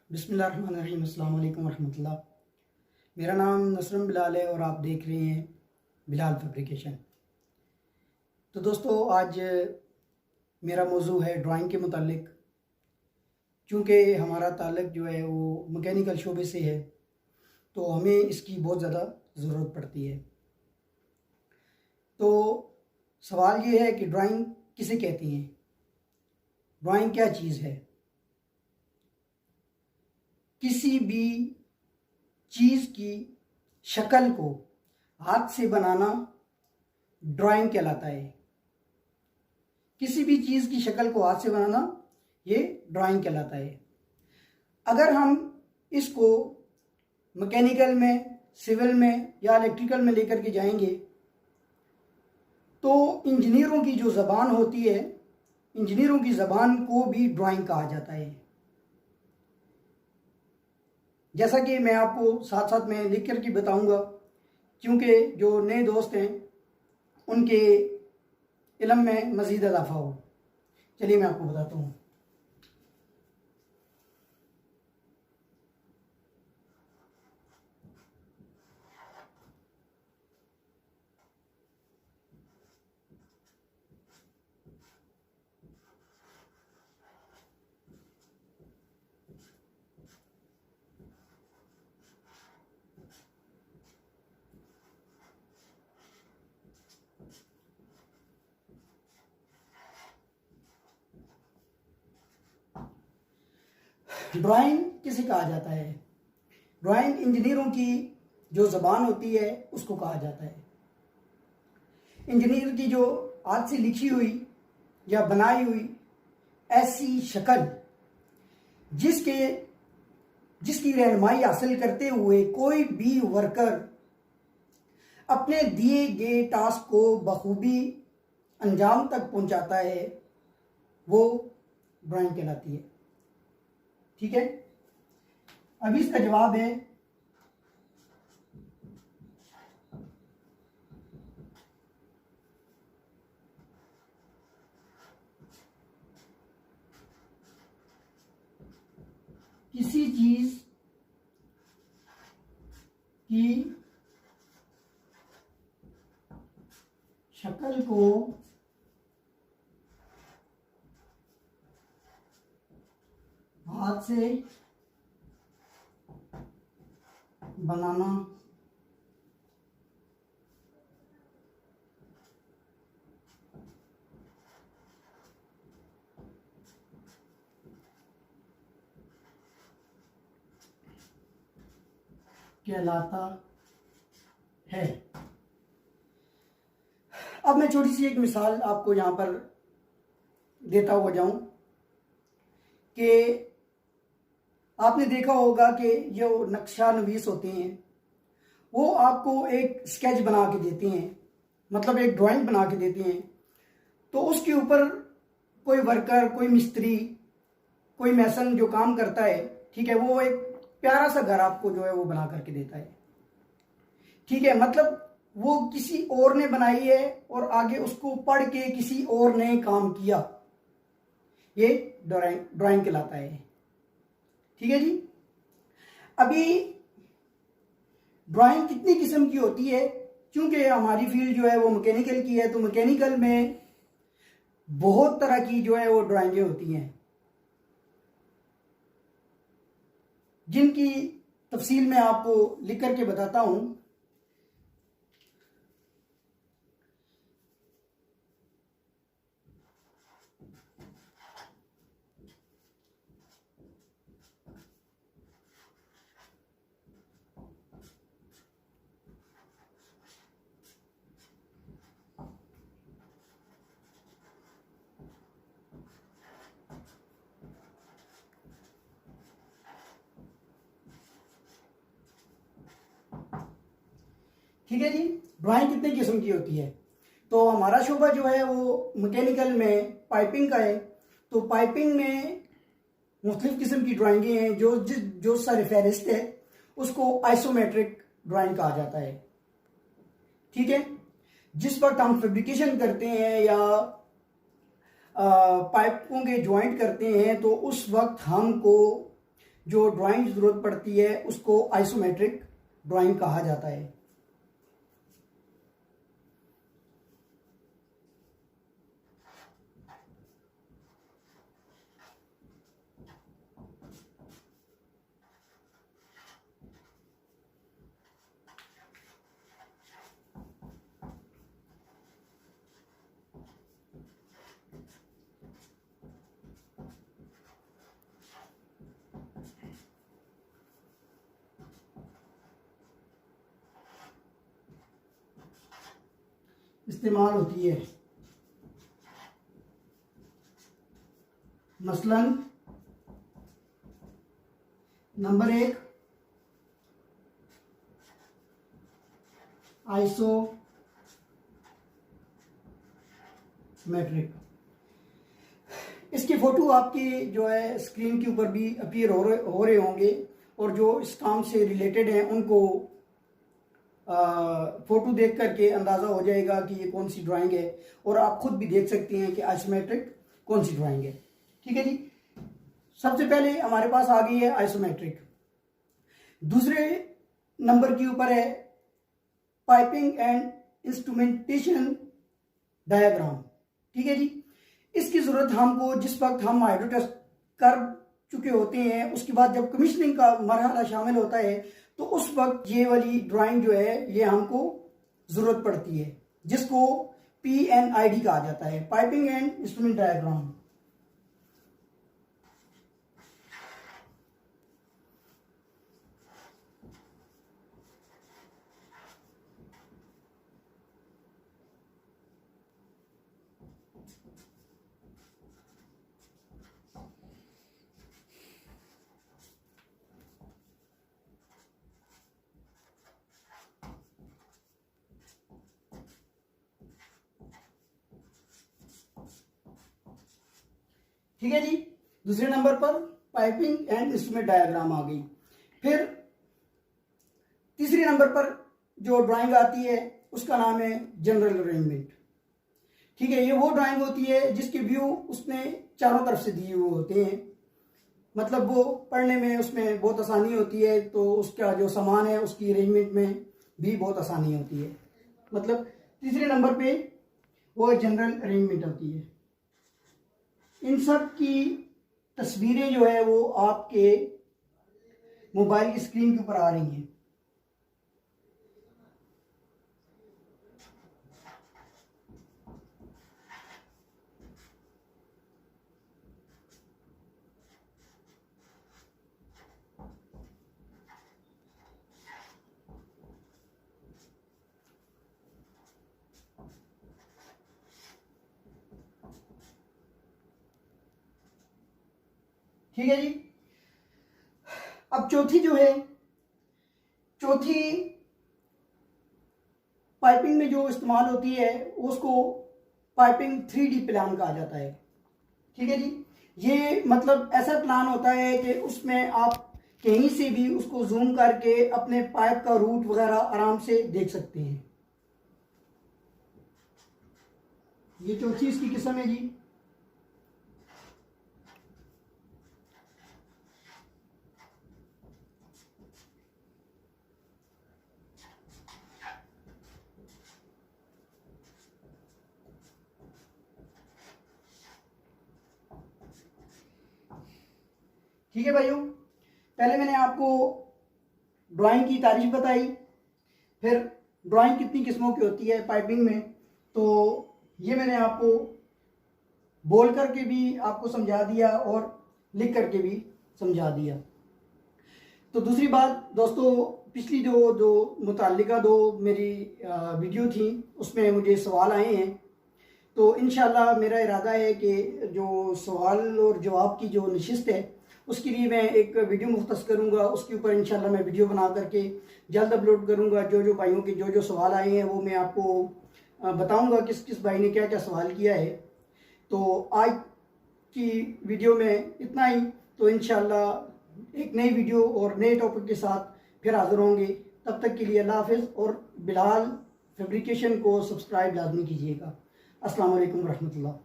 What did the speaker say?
बिस्मिल्लाहिर्रहमानिर्रहीम। अस्सलाम वालेकुम रहमतुल्लाह। मेरा नाम नसरम बिलाल है और आप देख रहे हैं बिलाल फैब्रिकेशन। तो दोस्तों, आज मेरा मौजू है ड्राइंग के मुतालिक। चूँकि हमारा ताल्लुक़ जो है वो मैकेनिकल शोबे से है, तो हमें इसकी बहुत ज़्यादा ज़रूरत पड़ती है। तो सवाल ये है कि ड्राइंग किसे कहती हैं, ड्राइंग क्या चीज़ है। किसी भी चीज़ की शक्ल को हाथ से बनाना ड्राइंग कहलाता है। किसी भी चीज़ की शक्ल को हाथ से बनाना ये ड्राइंग कहलाता है। अगर हम इसको मैकेनिकल में, सिविल में या इलेक्ट्रिकल में लेकर के जाएंगे तो इंजीनियरों की जो ज़बान होती है, इंजीनियरों की ज़बान को भी ड्राइंग कहा जाता है। जैसा कि मैं आपको साथ साथ में लिख कर के बताऊंगा, क्योंकि जो नए दोस्त हैं उनके इल्म में मज़ीद इजाफा हो। चलिए मैं आपको बताता हूँ। ड्राइंग किसे कहा जाता है? ड्राइंग इंजीनियरों की जो ज़बान होती है उसको कहा जाता है। इंजीनियर की जो हाथ से लिखी हुई या बनाई हुई ऐसी शक्ल जिसकी रहनुमाई हासिल करते हुए कोई भी वर्कर अपने दिए गए टास्क को बखूबी अंजाम तक पहुंचाता है, वो ड्राइंग कहलाती है। ठीक है, अभी इसका जवाब है किसी चीज की शक्ल को हाथ से बनाना कहलाता है। अब मैं छोटी सी एक मिसाल आपको यहाँ पर देता हुआ जाऊं कि आपने देखा होगा कि जो नक्शा नवीस होते हैं वो आपको एक स्केच बना के देते हैं, मतलब एक ड्राइंग बना के देते हैं। तो उसके ऊपर कोई वर्कर, कोई मिस्त्री, कोई मैसन जो काम करता है, ठीक है, वो एक प्यारा सा घर आपको जो है वो बना करके देता है। ठीक है, मतलब वो किसी और ने बनाई है और आगे उसको पढ़ के किसी और ने काम किया, ये ड्राइंग कहलाता है। ठीक है जी। अभी ड्राइंग कितनी किस्म की होती है? क्योंकि हमारी फील्ड जो है वो मैकेनिकल की है, तो मैकेनिकल में बहुत तरह की जो है वो ड्राइंगें होती हैं, जिनकी तफसील मैं आपको लिख करके बताता हूं। ठीक है जी, ड्राइंग कितने किस्म की होती है? तो हमारा शोबा जो है वो मैकेनिकल में पाइपिंग का है। तो पाइपिंग में मुख्तलिफ किस्म की ड्राइंगें हैं। जो सारे फहरिस्त है उसको आइसोमेट्रिक ड्राइंग कहा जाता है। ठीक है, जिस वक्त हम फैब्रिकेशन करते हैं या पाइपों के ज्वाइंट करते हैं तो उस वक्त हमको जो ड्राइंग ज़रूरत पड़ती है उसको आइसोमेट्रिक ड्राइंग कहा जाता है। इस्तेमाल होती है मसलन नंबर 1 आइसोमेट्रिक। इसकी फोटो आपकी जो है स्क्रीन के ऊपर भी अपीयर हो रहे होंगे और जो इस काम से रिलेटेड हैं उनको फोटो देख करके अंदाज़ा हो जाएगा कि ये कौन सी ड्राइंग है और आप खुद भी देख सकते हैं कि आइसोमेट्रिक कौन सी ड्राइंग है। ठीक है जी, सबसे पहले हमारे पास आ गई है आइसोमेट्रिक। दूसरे नंबर के ऊपर है पाइपिंग एंड इंस्ट्रूमेंटेशन डायग्राम। ठीक है जी, इसकी ज़रूरत हमको जिस वक्त हम हाइड्रो टेस्ट कर चुके होते हैं उसके बाद जब कमीशनिंग का मरहला शामिल होता है तो उस वक्त ये वाली ड्राइंग जो है ये हमको ज़रूरत पड़ती है, जिसको PNID कहा जाता है, पाइपिंग एंड इंस्ट्रूमेंट डायग्राम। ठीक है जी, दूसरे नंबर पर पाइपिंग एंड इंस्ट्रूमेंट डायग्राम आ गई। फिर तीसरे नंबर पर जो ड्राइंग आती है उसका नाम है जनरल अरेंजमेंट। ठीक है, ये वो ड्राइंग होती है जिसके व्यू उसमें चारों तरफ से दिए हुए होते हैं, मतलब वो पढ़ने में उसमें बहुत आसानी होती है, तो उसका जो सामान है उसकी अरेंजमेंट में भी बहुत आसानी होती है। मतलब तीसरे नंबर पे वो जनरल अरेंजमेंट होती है। इन सब की तस्वीरें जो है वो आपके मोबाइल की स्क्रीन के ऊपर आ रही हैं। ठीक है जी, अब चौथी जो है, चौथी पाइपिंग में जो इस्तेमाल होती है उसको पाइपिंग 3D प्लान कहा जाता है। ठीक है जी, ये मतलब ऐसा प्लान होता है कि उसमें आप कहीं से भी उसको जूम करके अपने पाइप का रूट वगैरह आराम से देख सकते हैं। ये चौथी इसकी किस्म है जी। ठीक है भाइयों, पहले मैंने आपको ड्राइंग की तारीफ बताई, फिर ड्राइंग कितनी किस्मों की होती है पाइपिंग में, तो ये मैंने आपको बोल करके भी आपको समझा दिया और लिख करके भी समझा दिया। तो दूसरी बात दोस्तों, पिछली जो मुताल्लिका दो मेरी वीडियो थी उसमें मुझे सवाल आए हैं, तो इंशाल्लाह मेरा इरादा है कि जो सवाल और जवाब की जो नशिस्त है उसके लिए मैं एक वीडियो मुख्तस करूँगा, उसके ऊपर इंशाल्लाह मैं वीडियो बना करके जल्द अपलोड करूँगा। जो भाइयों के जो सवाल आए हैं वो मैं आपको बताऊँगा किस किस भाई ने क्या क्या सवाल किया है। तो आज की वीडियो में इतना ही, तो इंशाल्लाह एक नई वीडियो और नए टॉपिक के साथ फिर हाज़िर होंगे। तब तक के लिए अल्लाह हाफ़िज़, और बिलाल फैब्रिकेशन को सब्सक्राइब लाजमी कीजिएगा। अस्सलाम वालेकुम रहमतुल्लाह।